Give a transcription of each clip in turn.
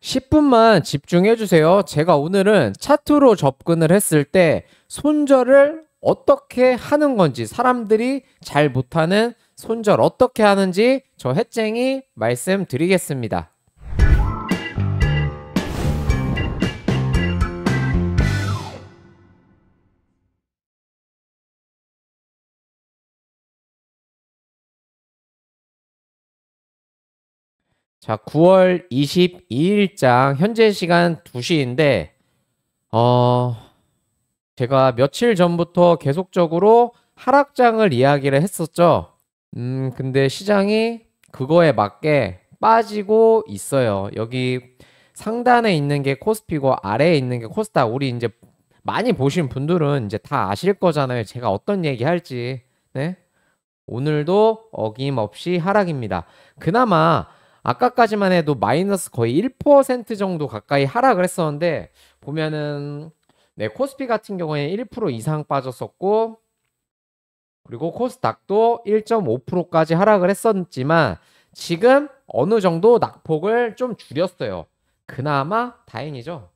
10분만 집중해 주세요. 제가 오늘은 차트로 접근을 했을 때 손절을 어떻게 하는 건지, 사람들이 잘 못하는 손절 어떻게 하는지 저 혜쟁이 말씀드리겠습니다. 자, 9월 22일장 현재 시간 2시인데 제가 며칠 전부터 계속적으로 하락장을 이야기를 했었죠. 근데 시장이 그거에 맞게 빠지고 있어요. 여기 상단에 있는 게 코스피고 아래에 있는 게 코스닥. 우리 이제 많이 보신 분들은 이제 다 아실 거잖아요. 제가 어떤 얘기 할지. 네? 오늘도 어김없이 하락입니다. 그나마 아까까지만 해도 마이너스 거의 1% 정도 가까이 하락을 했었는데 보면은 네, 코스피 같은 경우에 1% 이상 빠졌었고 그리고 코스닥도 1.5%까지 하락을 했었지만 지금 어느 정도 낙폭을 좀 줄였어요. 그나마 다행이죠.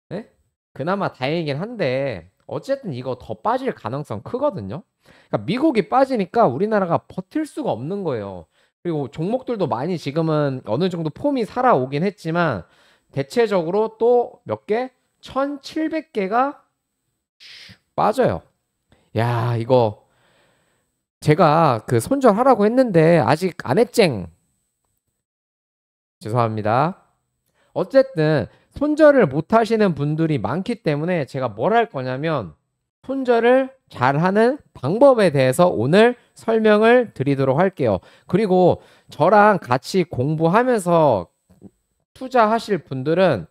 네? 그나마 다행이긴 한데 어쨌든 이거 더 빠질 가능성 크거든요. 그러니까 미국이 빠지니까 우리나라가 버틸 수가 없는 거예요. 그리고 종목들도 많이 지금은 어느 정도 폼이 살아오긴 했지만 대체적으로 또 몇 개? 1700개가 빠져요. 야, 이거 제가 그 손절하라고 했는데 아직 안 했쟁. 죄송합니다. 어쨌든 손절을 못 하시는 분들이 많기 때문에 제가 뭘 할 거냐면 손절을 잘하는 방법에 대해서 오늘 설명을 드리도록 할게요. 그리고 저랑 같이 공부하면서 투자하실 분들은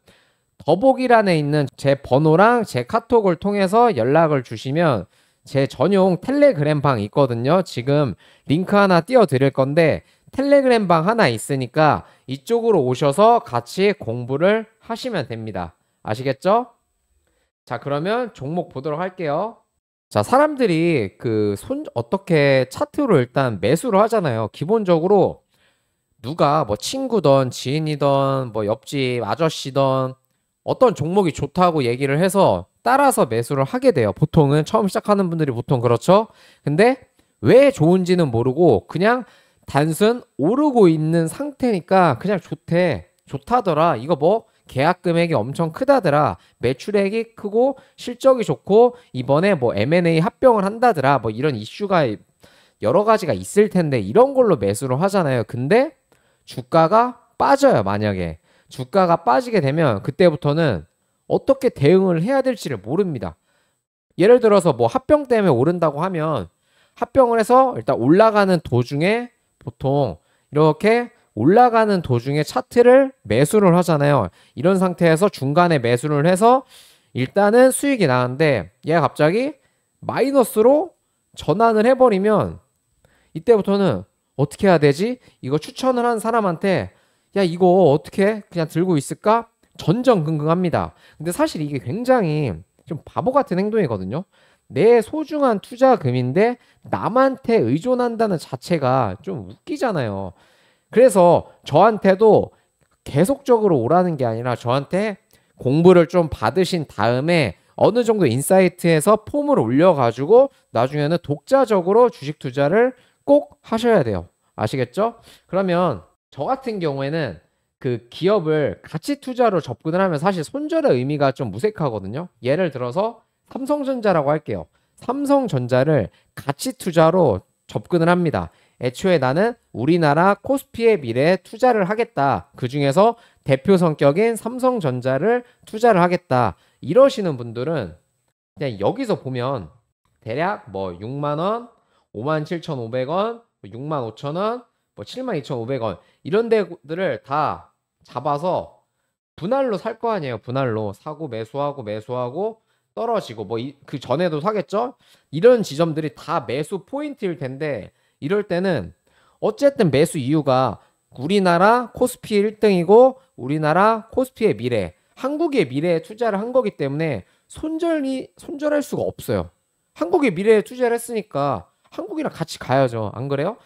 더보기란에 있는 제 번호랑 제 카톡을 통해서 연락을 주시면 제 전용 텔레그램 방 있거든요. 지금 링크 하나 띄워 드릴 건데 텔레그램 방 하나 있으니까 이쪽으로 오셔서 같이 공부를 하시면 됩니다. 아시겠죠? 자, 그러면 종목 보도록 할게요. 자, 사람들이 어떻게 차트로 일단 매수를 하잖아요. 기본적으로 누가 뭐 친구든 지인이든 뭐 옆집 아저씨든 어떤 종목이 좋다고 얘기를 해서 따라서 매수를 하게 돼요. 보통은 처음 시작하는 분들이 보통 그렇죠. 근데 왜 좋은지는 모르고 그냥 단순 오르고 있는 상태니까 그냥 좋다더라. 이거 뭐 계약 금액이 엄청 크다더라. 매출액이 크고 실적이 좋고 이번에 뭐 M&A 합병을 한다더라. 뭐 이런 이슈가 여러 가지가 있을 텐데 이런 걸로 매수를 하잖아요. 근데 주가가 빠져요. 만약에 주가가 빠지게 되면 그때부터는 어떻게 대응을 해야 될지를 모릅니다. 예를 들어서 뭐 합병 때문에 오른다고 하면 합병을 해서 일단 올라가는 도중에 보통 이렇게 올라가는 도중에 차트를 매수를 하잖아요. 이런 상태에서 중간에 매수를 해서 일단은 수익이 나는데 얘가 갑자기 마이너스로 전환을 해버리면 이때부터는 어떻게 해야 되지? 이거 추천을 한 사람한테 야, 이거 어떻게 그냥 들고 있을까? 전전긍긍합니다. 근데 사실 이게 굉장히 좀 바보 같은 행동이거든요. 내 소중한 투자금인데 남한테 의존한다는 자체가 좀 웃기잖아요. 그래서 저한테도 계속적으로 오라는 게 아니라 저한테 공부를 좀 받으신 다음에 어느 정도 인사이트에서 폼을 올려가지고 나중에는 독자적으로 주식 투자를 꼭 하셔야 돼요. 아시겠죠? 그러면 저 같은 경우에는 그 기업을 가치 투자로 접근을 하면 사실 손절의 의미가 좀 무색하거든요. 예를 들어서 삼성전자라고 할게요. 삼성전자를 가치 투자로 접근을 합니다. 애초에 나는 우리나라 코스피의 미래에 투자를 하겠다. 그 중에서 대표 성격인 삼성전자를 투자를 하겠다. 이러시는 분들은 그냥 여기서 보면 대략 뭐 6만 원, 57,500원, 6만 5천 원, 뭐 72,500원 이런 데들을 다 잡아서 분할로 살 거 아니에요. 분할로 사고 매수하고 매수하고 떨어지고 뭐 그 전에도 사겠죠? 이런 지점들이 다 매수 포인트일 텐데 이럴 때는 어쨌든 매수 이유가 우리나라 코스피 1등이고 우리나라 코스피의 미래, 한국의 미래에 투자를 한 거기 때문에 손절할 수가 없어요. 한국의 미래에 투자를 했으니까 한국이랑 같이 가야죠. 안 그래요?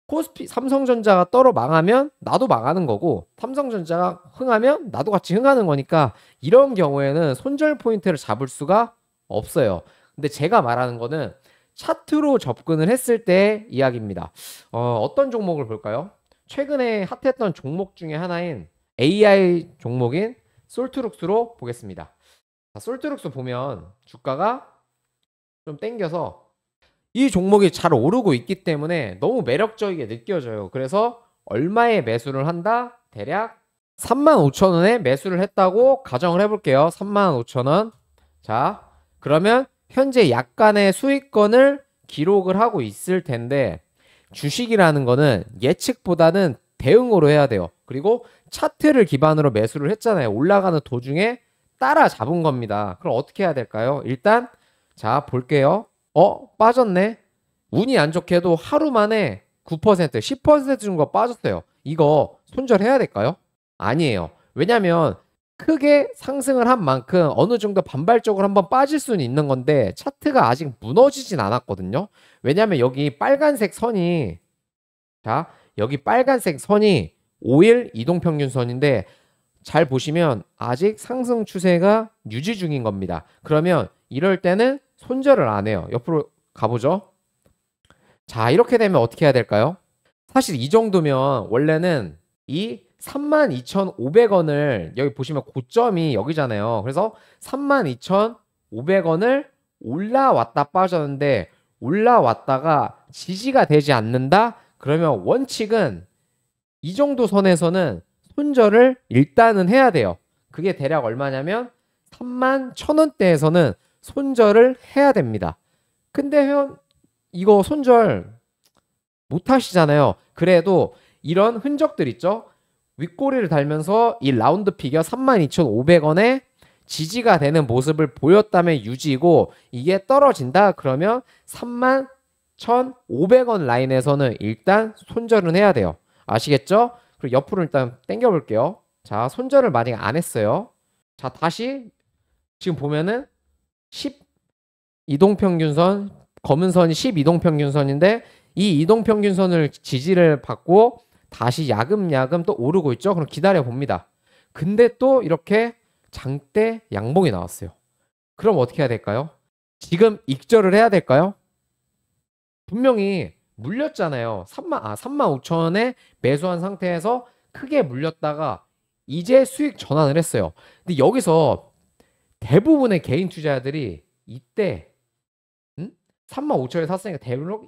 코스피 삼성전자가 떨어 망하면 나도 망하는 거고 삼성전자가 흥하면 나도 같이 흥하는 거니까 이런 경우에는 손절 포인트를 잡을 수가 없어요. 근데 제가 말하는 거는 차트로 접근을 했을 때 이야기입니다. 어떤 종목을 볼까요? 최근에 핫했던 종목 중에 하나인 AI 종목인 솔트룩스로 보겠습니다. 자, 솔트룩스 보면 주가가 좀 땡겨서 이 종목이 잘 오르고 있기 때문에 너무 매력적이게 느껴져요. 그래서 얼마에 매수를 한다? 대략 35,000원에 매수를 했다고 가정을 해볼게요. 35,000원. 자, 그러면 현재 약간의 수익권을 기록을 하고 있을 텐데 주식이라는 거는 예측보다는 대응으로 해야 돼요. 그리고 차트를 기반으로 매수를 했잖아요. 올라가는 도중에 따라 잡은 겁니다. 그럼 어떻게 해야 될까요? 일단 자 볼게요. 빠졌네. 운이 안 좋게도 하루 만에 9%, 10% 정도 빠졌어요. 이거 손절해야 될까요? 아니에요. 왜냐면 크게 상승을 한 만큼 어느 정도 반발적으로 한번 빠질 수는 있는 건데 차트가 아직 무너지진 않았거든요. 왜냐면 여기 빨간색 선이 자, 여기 빨간색 선이 5일 이동평균선인데 잘 보시면 아직 상승 추세가 유지 중인 겁니다. 그러면 이럴 때는 손절을 안 해요. 옆으로 가보죠. 자, 이렇게 되면 어떻게 해야 될까요? 사실 이 정도면 원래는 이 32,500원을 여기 보시면 고점이 여기잖아요. 그래서 32,500원을 올라왔다 빠졌는데 올라왔다가 지지가 되지 않는다? 그러면 원칙은 이 정도 선에서는 손절을 일단은 해야 돼요. 그게 대략 얼마냐면 31,000원대에서는 손절을 해야 됩니다. 근데 회원 이거 손절 못 하시잖아요. 그래도 이런 흔적들 있죠? 윗꼬리를 달면서 이 라운드 피겨 32,500원에 지지가 되는 모습을 보였다면 유지고 이게 떨어진다 그러면 31,500원 라인에서는 일단 손절은 해야 돼요. 아시겠죠? 그리고 옆으로 일단 당겨 볼게요. 자, 손절을 만약에 안 했어요. 자, 다시 지금 보면은 10 이동평균선 검은 선이 10 이동평균선인데 이 이동평균선을 지지를 받고 다시 야금야금 또 오르고 있죠. 그럼 기다려 봅니다. 근데 또 이렇게 장대 양봉이 나왔어요. 그럼 어떻게 해야 될까요? 지금 익절을 해야 될까요? 분명히 물렸잖아요. 35,000원에 매수한 상태에서 크게 물렸다가 이제 수익 전환을 했어요. 근데 여기서 대부분의 개인 투자자들이 이때 35,000원에 샀으니까 대부분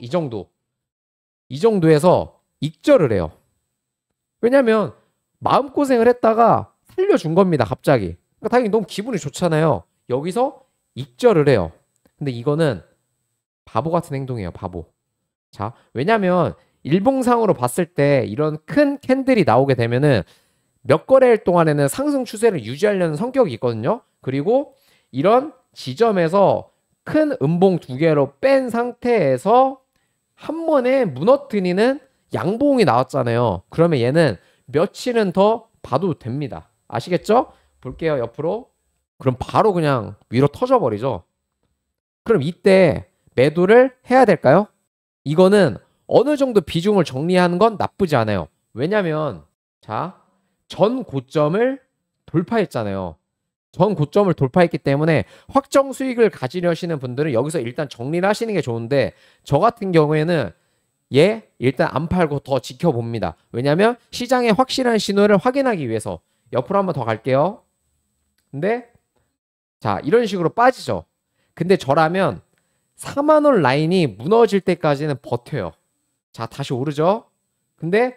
이 정도에서 익절을 해요. 왜냐면 마음고생을 했다가 살려준 겁니다. 갑자기. 그러니까 당연히 너무 기분이 좋잖아요. 여기서 익절을 해요. 근데 이거는 바보 같은 행동이에요. 바보. 자, 왜냐면 일봉상으로 봤을 때 이런 큰 캔들이 나오게 되면은 몇 거래일 동안에는 상승 추세를 유지하려는 성격이 있거든요. 그리고 이런 지점에서 큰 음봉 두 개로 뺀 상태에서 한 번에 무너뜨리는 양봉이 나왔잖아요. 그러면 얘는 며칠은 더 봐도 됩니다. 아시겠죠? 볼게요. 옆으로. 그럼 바로 그냥 위로 터져버리죠. 그럼 이때 매도를 해야 될까요? 이거는 어느 정도 비중을 정리하는 건 나쁘지 않아요. 왜냐면 자, 전 고점을 돌파했잖아요. 전 고점을 돌파했기 때문에 확정 수익을 가지려시는 분들은 여기서 일단 정리를 하시는 게 좋은데 저 같은 경우에는 얘 일단 안 팔고 더 지켜봅니다. 왜냐면 시장의 확실한 신호를 확인하기 위해서. 옆으로 한번 더 갈게요. 근데 자, 이런 식으로 빠지죠. 근데 저라면 4만원 라인이 무너질 때까지는 버텨요. 자, 다시 오르죠. 근데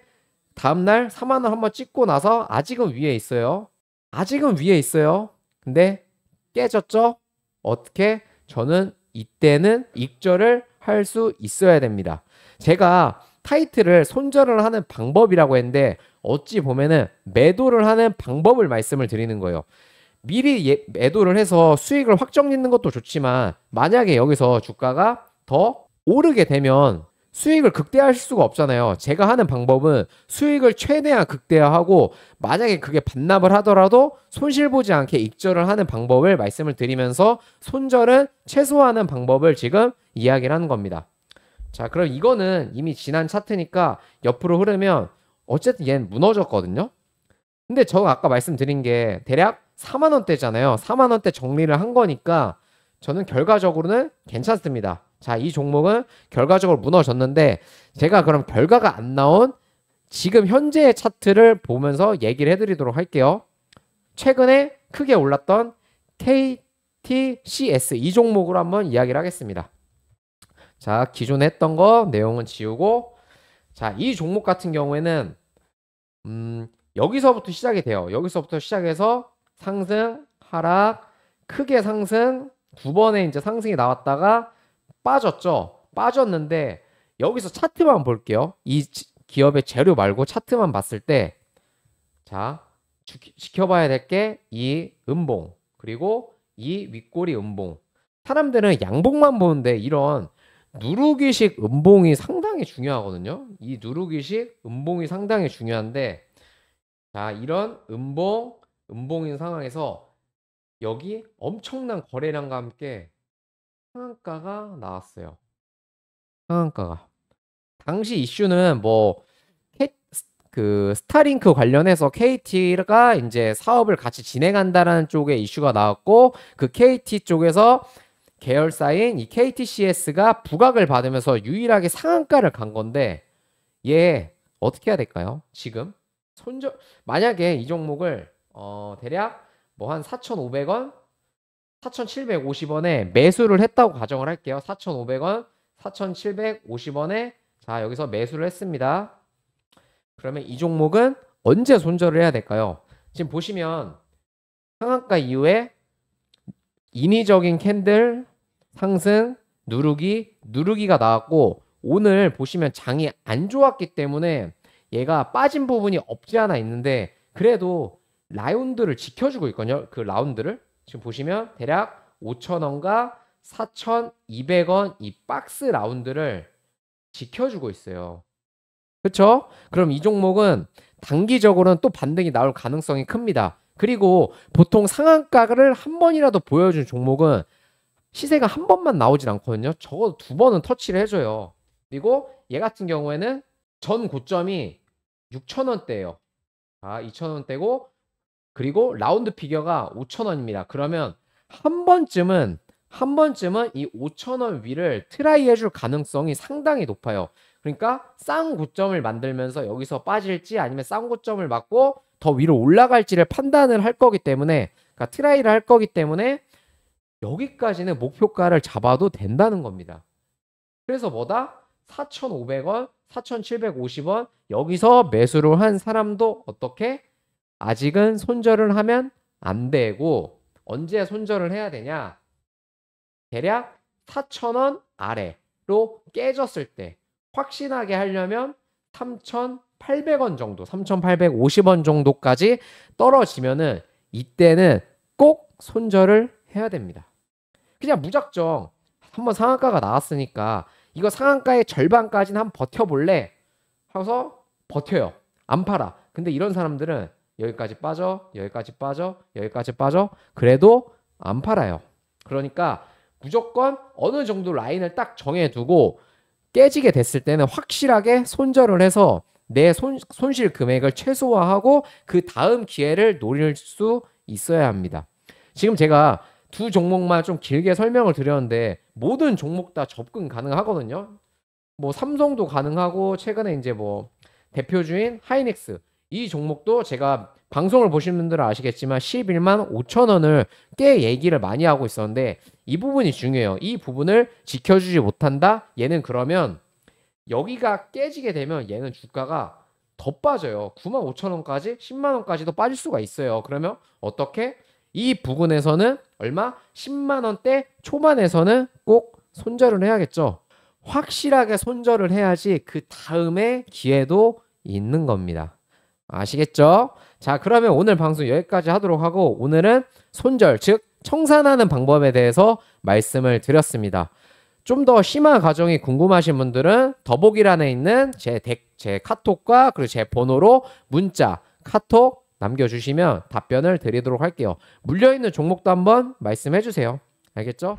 다음날 4만원 한번 찍고 나서 아직은 위에 있어요. 아직은 위에 있어요. 근데 깨졌죠? 어떻게? 저는 이때는 익절을 할 수 있어야 됩니다. 제가 타이틀을 손절을 하는 방법이라고 했는데 어찌 보면은 매도를 하는 방법을 말씀을 드리는 거예요. 미리 매도를 해서 수익을 확정 짓는 것도 좋지만 만약에 여기서 주가가 더 오르게 되면 수익을 극대화할 수가 없잖아요. 제가 하는 방법은 수익을 최대한 극대화하고 만약에 그게 반납을 하더라도 손실 보지 않게 익절을 하는 방법을 말씀을 드리면서 손절은 최소화하는 방법을 지금 이야기를 하는 겁니다. 자, 그럼 이거는 이미 지난 차트니까 옆으로 흐르면 어쨌든 얘는 무너졌거든요. 근데 저 아까 말씀드린 게 대략 4만 원대잖아요. 4만 원대 정리를 한 거니까 저는 결과적으로는 괜찮습니다. 자, 이 종목은 결과적으로 무너졌는데 제가 그럼 결과가 안 나온 지금 현재의 차트를 보면서 얘기를 해드리도록 할게요. 최근에 크게 올랐던 KTCS 이 종목으로 한번 이야기를 하겠습니다. 자, 기존에 했던 거 내용은 지우고, 자, 이 종목 같은 경우에는 여기서부터 시작이 돼요. 여기서부터 시작해서 상승, 하락, 크게 상승, 두 번의 이제 상승이 나왔다가 빠졌죠. 빠졌는데 여기서 차트만 볼게요. 이 기업의 재료 말고 차트만 봤을 때, 자, 지켜봐야 될 게 이 음봉 그리고 이 윗꼬리 음봉. 사람들은 양봉만 보는데 이런 누르기식 음봉이 상당히 중요하거든요. 이 누르기식 음봉이 상당히 중요한데, 자, 이런 음봉인 상황에서 여기 엄청난 거래량과 함께 상한가가 나왔어요. 상한가가. 당시 이슈는 뭐 그 스타링크 관련해서 KT가 이제 사업을 같이 진행한다라는 쪽의 이슈가 나왔고, 그 KT 쪽에서 계열사인 이 KTCS가 부각을 받으면서 유일하게 상한가를 간 건데, 얘 어떻게 해야 될까요? 지금 만약에 이 종목을 대략 뭐 한 4,500원, 4,750원에 매수를 했다고 가정을 할게요. 4,500원, 4,750원에 자, 여기서 매수를 했습니다. 그러면 이 종목은 언제 손절을 해야 될까요? 지금 보시면 상한가 이후에 인위적인 캔들 상승 누르기가 나왔고, 오늘 보시면 장이 안 좋았기 때문에 얘가 빠진 부분이 없지 않아 있는데 그래도 라운드를 지켜주고 있거든요. 그 라운드를 지금 보시면 대략 5,000원과 4,200원 이 박스 라운드를 지켜주고 있어요. 그렇죠? 그럼 이 종목은 단기적으로는 또 반등이 나올 가능성이 큽니다. 그리고 보통 상한가를 한 번이라도 보여준 종목은 시세가 한 번만 나오진 않거든요. 적어도 두 번은 터치를 해줘요. 그리고 얘 같은 경우에는 전 고점이 6,000원대예요. 아, 2,000원대고, 그리고 라운드 피겨가 5,000원입니다. 그러면 한 번쯤은 이 5,000원 위를 트라이 해줄 가능성이 상당히 높아요. 그러니까 쌍 고점을 만들면서 여기서 빠질지 아니면 쌍 고점을 맞고 더 위로 올라갈지를 판단을 할 거기 때문에, 그러니까 트라이를 할 거기 때문에 여기까지는 목표가를 잡아도 된다는 겁니다. 그래서 뭐다? 4,500원, 4,750원 여기서 매수를 한 사람도 어떻게? 아직은 손절을 하면 안 되고, 언제 손절을 해야 되냐? 대략 4,000원 아래로 깨졌을 때, 확신하게 하려면 3,800원 정도, 3,850원 정도까지 떨어지면은 이때는 꼭 손절을 해야 됩니다. 그냥 무작정 한번 상한가가 나왔으니까 이거 상한가의 절반까지는 한번 버텨볼래 하고서 버텨요. 안 팔아. 근데 이런 사람들은 여기까지 빠져, 여기까지 빠져, 여기까지 빠져. 그래도 안 팔아요. 그러니까 무조건 어느 정도 라인을 딱 정해두고 깨지게 됐을 때는 확실하게 손절을 해서 내 손실 금액을 최소화하고 그 다음 기회를 노릴 수 있어야 합니다. 지금 제가 두 종목만 좀 길게 설명을 드렸는데 모든 종목 다 접근 가능하거든요. 뭐 삼성도 가능하고, 최근에 이제 뭐 대표주인 하이닉스 이 종목도 제가 방송을 보신 분들은 아시겠지만 11만 5천 원을 꽤 얘기를 많이 하고 있었는데 이 부분이 중요해요. 이 부분을 지켜주지 못한다? 얘는 그러면 여기가 깨지게 되면 얘는 주가가 더 빠져요. 9만 5천 원까지 10만 원까지도 빠질 수가 있어요. 그러면 어떻게? 이 부분에서는 얼마? 10만 원대 초반에서는 꼭 손절을 해야겠죠. 확실하게 손절을 해야지 그 다음에 기회도 있는 겁니다. 아시겠죠? 자, 그러면 오늘 방송 여기까지 하도록 하고, 오늘은 손절, 즉 청산하는 방법에 대해서 말씀을 드렸습니다. 좀 더 심화 과정이 궁금하신 분들은 더보기란에 있는 제 카톡과 그리고 제 번호로 문자, 카톡 남겨주시면 답변을 드리도록 할게요. 물려있는 종목도 한번 말씀해 주세요. 알겠죠?